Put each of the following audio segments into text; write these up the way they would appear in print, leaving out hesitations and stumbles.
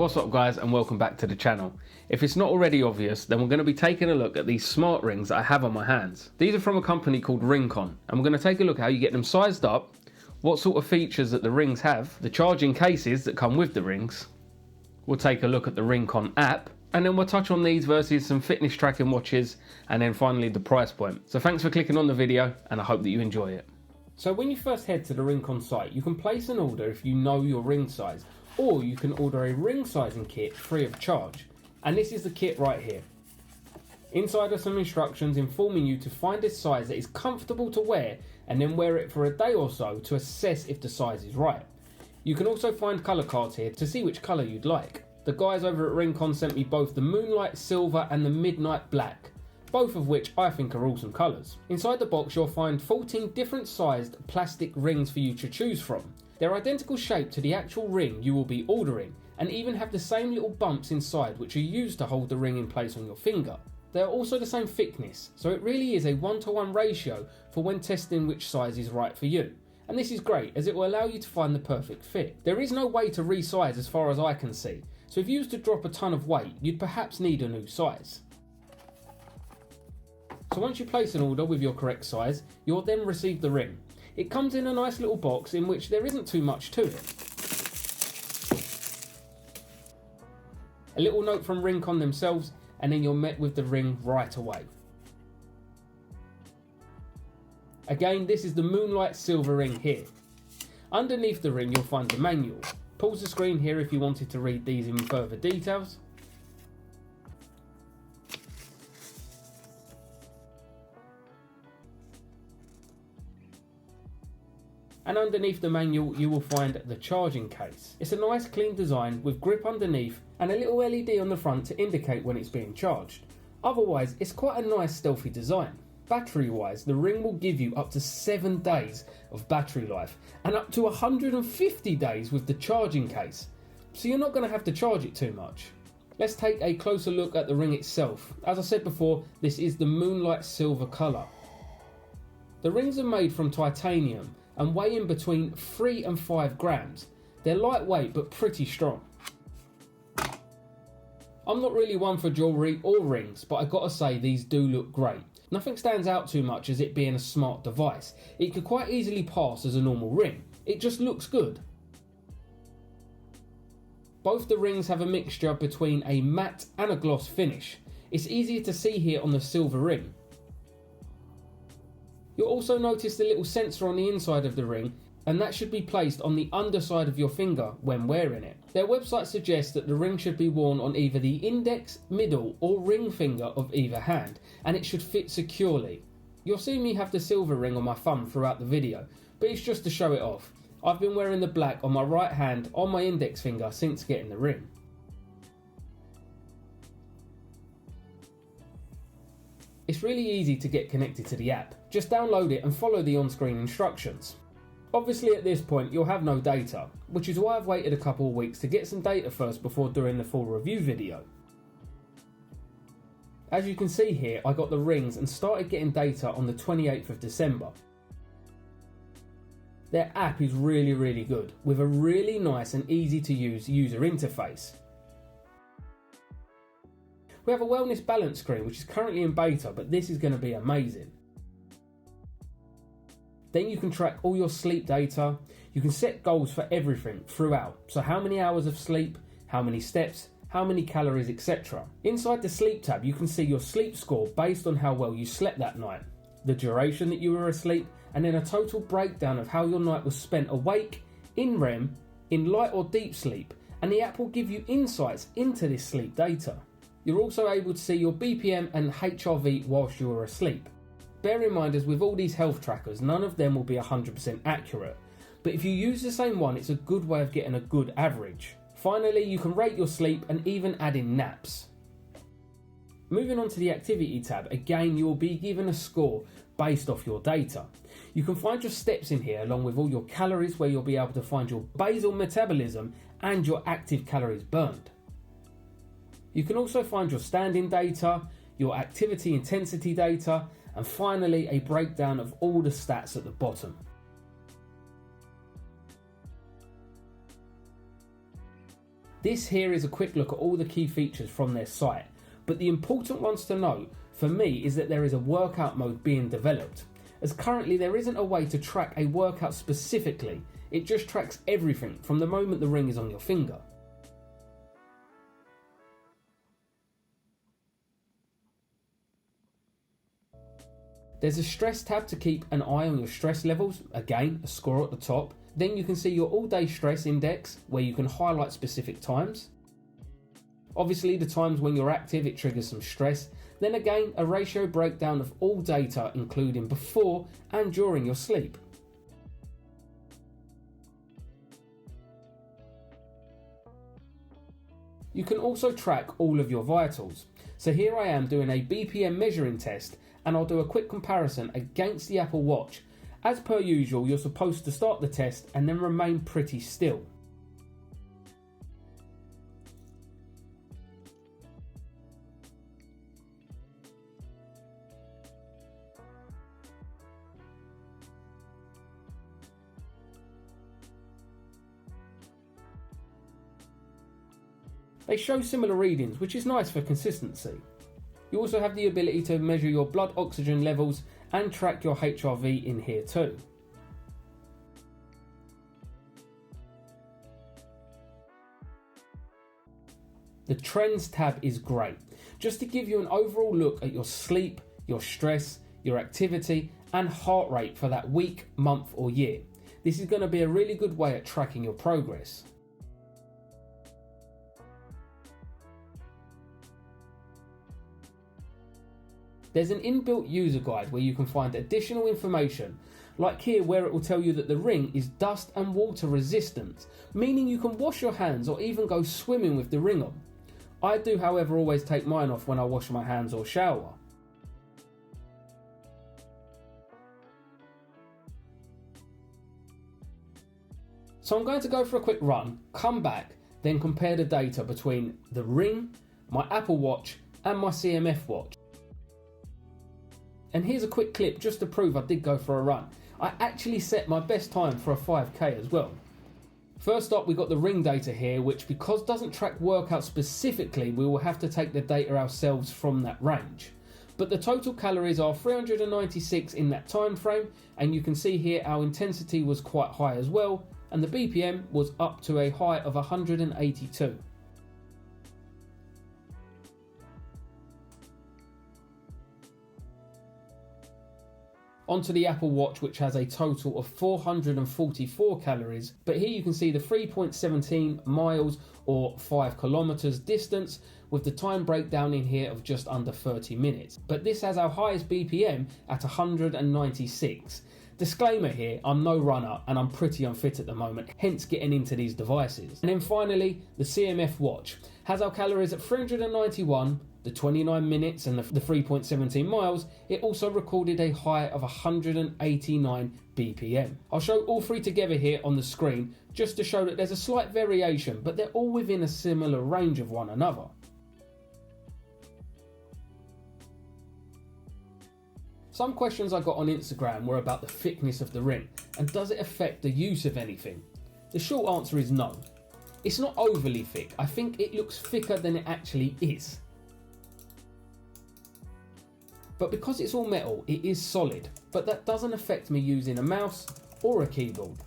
What's up guys, and welcome back to the channel. If it's not already obvious, then we're going to be taking a look at these smart rings that I have on my hands. These are from a company called RingConn, and we're going to take a look at how you get them sized up, what sort of features that the rings have, the charging cases that come with the rings. We'll take a look at the RingConn app, and then we'll touch on these versus some fitness tracking watches, and then finally the price point. So thanks for clicking on the video, and I hope that you enjoy it. So when you first head to the RingConn site, you can place an order if you know your ring size, or you can order a ring sizing kit free of charge. And this is the kit right here. Inside are some instructions informing you to find a size that is comfortable to wear and then wear it for a day or so to assess if the size is right. You can also find colour cards here to see which colour you'd like. The guys over at RingConn sent me both the Moonlight Silver and the Midnight Black, both of which I think are awesome colours. Inside the box you'll find 14 different sized plastic rings for you to choose from. They're identical shape to the actual ring you will be ordering, and even have the same little bumps inside which are used to hold the ring in place on your finger. They are also the same thickness, so it really is a 1-to-1 ratio for when testing which size is right for you. And this is great as it will allow you to find the perfect fit. There is no way to resize as far as I can see, so if you was to drop a ton of weight, you'd perhaps need a new size. So once you place an order with your correct size, you'll then receive the ring. It comes in a nice little box in which there isn't too much to it. A little note from RingConn themselves, and then you're met with the ring right away. Again, this is the Moonlight Silver ring here. Underneath the ring you'll find the manual. Pause the screen here if you wanted to read these in further details. And underneath the manual you will find the charging case. It's a nice clean design with grip underneath and a little LED on the front to indicate when it's being charged. Otherwise it's quite a nice stealthy design. Battery wise, the ring will give you up to 7 days of battery life and up to 150 days with the charging case, so you're not going to have to charge it too much. Let's take a closer look at the ring itself. As I said before, this is the Moonlight Silver colour. The rings are made from titanium and weigh in between 3 and 5 grams. They're lightweight but pretty strong. I'm not really one for jewellery or rings, but I gotta say these do look great. Nothing stands out too much as it being a smart device. It could quite easily pass as a normal ring. It just looks good. Both the rings have a mixture between a matte and a gloss finish. It's easier to see here on the silver ring. You'll also notice the little sensor on the inside of the ring, and that should be placed on the underside of your finger when wearing it. Their website suggests that the ring should be worn on either the index, middle or ring finger of either hand, and it should fit securely. You'll see me have the silver ring on my thumb throughout the video, but it's just to show it off. I've been wearing the black on my right hand on my index finger since getting the ring. It's really easy to get connected to the app. Just download it and follow the on-screen instructions. Obviously at this point you'll have no data, which is why I've waited a couple of weeks to get some data first before doing the full review video. As you can see here, I got the rings and started getting data on the 28th of December. Their app is really good, with a really nice and easy to use user interface. We have a wellness balance screen which is currently in beta, but this is going to be amazing. Then you can track all your sleep data. You can set goals for everything throughout. So how many hours of sleep, how many steps, how many calories, etc. Inside the sleep tab you can see your sleep score based on how well you slept that night, the duration that you were asleep, and then a total breakdown of how your night was spent awake, in REM, in light or deep sleep, and the app will give you insights into this sleep data. You're also able to see your BPM and HRV whilst you are asleep. Bear in mind, as with all these health trackers, none of them will be 100% accurate, but if you use the same one, it's a good way of getting a good average. Finally, you can rate your sleep and even add in naps. Moving on to the activity tab, again you will be given a score based off your data. You can find your steps in here along with all your calories, where you'll be able to find your basal metabolism and your active calories burned. You can also find your standing data, your activity intensity data, and finally a breakdown of all the stats at the bottom. This here is a quick look at all the key features from their site, but the important ones to note for me is that there is a workout mode being developed, as currently there isn't a way to track a workout specifically. It just tracks everything from the moment the ring is on your finger. There's a stress tab to keep an eye on your stress levels, again a score at the top. Then you can see your all day stress index where you can highlight specific times. Obviously the times when you're active it triggers some stress. Then again a ratio breakdown of all data including before and during your sleep. You can also track all of your vitals. So here I am doing a BPM measuring test, and I'll do a quick comparison against the Apple Watch. As per usual, you're supposed to start the test and then remain pretty still. They show similar readings, which is nice for consistency. You also have the ability to measure your blood oxygen levels and track your HRV in here too. The Trends tab is great, just to give you an overall look at your sleep, your stress, your activity and heart rate for that week, month or year. This is going to be a really good way at tracking your progress. There's an inbuilt user guide where you can find additional information, like here where it will tell you that the ring is dust and water resistant, meaning you can wash your hands or even go swimming with the ring on. I do, however, always take mine off when I wash my hands or shower. So I'm going to go for a quick run, come back, then compare the data between the ring, my Apple Watch and my CMF watch. And here's a quick clip just to prove I did go for a run. I actually set my best time for a 5k as well. First up, we got the ring data here, which because doesn't track workouts specifically, we will have to take the data ourselves from that range. But the total calories are 396 in that time frame, and you can see here our intensity was quite high as well, and the BPM was up to a high of 182. Onto the Apple Watch, which has a total of 444 calories, but here you can see the 3.17 miles or 5 kilometers distance with the time breakdown in here of just under 30 minutes. But this has our highest BPM at 196. Disclaimer here, I'm no runner and I'm pretty unfit at the moment, hence getting into these devices. And then finally, the CMF watch has our calories at 391, the 29 minutes and the 3.17 miles. It also recorded a high of 189 BPM. I'll show all three together here on the screen just to show that there's a slight variation, but they're all within a similar range of one another. Some questions I got on Instagram were about the thickness of the ring and does it affect the use of anything? The short answer is no. It's not overly thick. I think it looks thicker than it actually is. But because it's all metal, it is solid, but that doesn't affect me using a mouse or a keyboard.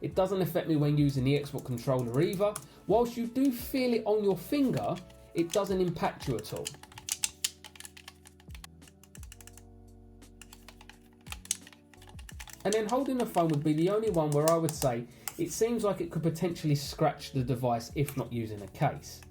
It doesn't affect me when using the Xbox controller either. Whilst you do feel it on your finger, it doesn't impact you at all. And then holding the phone would be the only one where I would say it seems like it could potentially scratch the device if not using a case.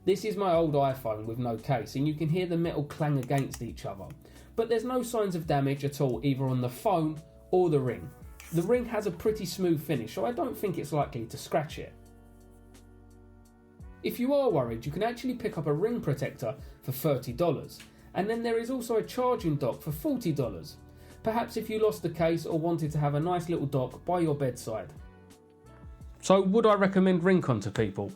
This is my old iPhone with no case and you can hear the metal clang against each other. But there's no signs of damage at all either on the phone or the ring. The ring has a pretty smooth finish, so I don't think it's likely to scratch it. If you are worried, you can actually pick up a ring protector for $30, and then there is also a charging dock for $40. Perhaps if you lost the case or wanted to have a nice little dock by your bedside. So would I recommend RingConn to people?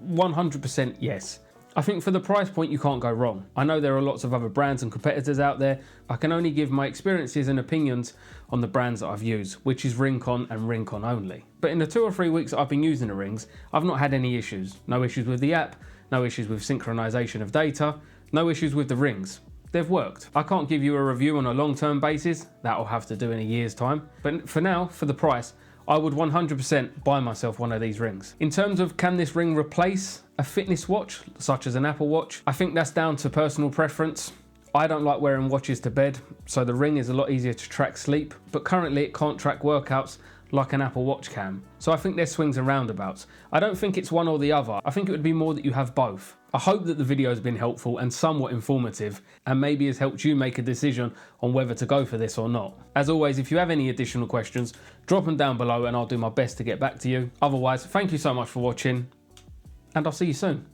100% yes. I think for the price point you can't go wrong. I know there are lots of other brands and competitors out there. I can only give my experiences and opinions on the brands that I've used, which is RingConn and RingConn only. But in the 2 or 3 weeks that I've been using the rings, I've not had any issues. No issues with the app, no issues with synchronization of data, no issues with the rings. They've worked. I can't give you a review on a long-term basis. That'll have to do in a year's time. But for now, for the price, I would 100% buy myself one of these rings. In terms of can this ring replace a fitness watch, such as an Apple Watch, I think that's down to personal preference. I don't like wearing watches to bed, so the ring is a lot easier to track sleep, but currently it can't track workouts like an Apple Watch can. So I think there's swings and roundabouts. I don't think it's one or the other. I think it would be more that you have both. I hope that the video has been helpful and somewhat informative, and maybe has helped you make a decision on whether to go for this or not. As always, if you have any additional questions, drop them down below and I'll do my best to get back to you. Otherwise, thank you so much for watching, and I'll see you soon.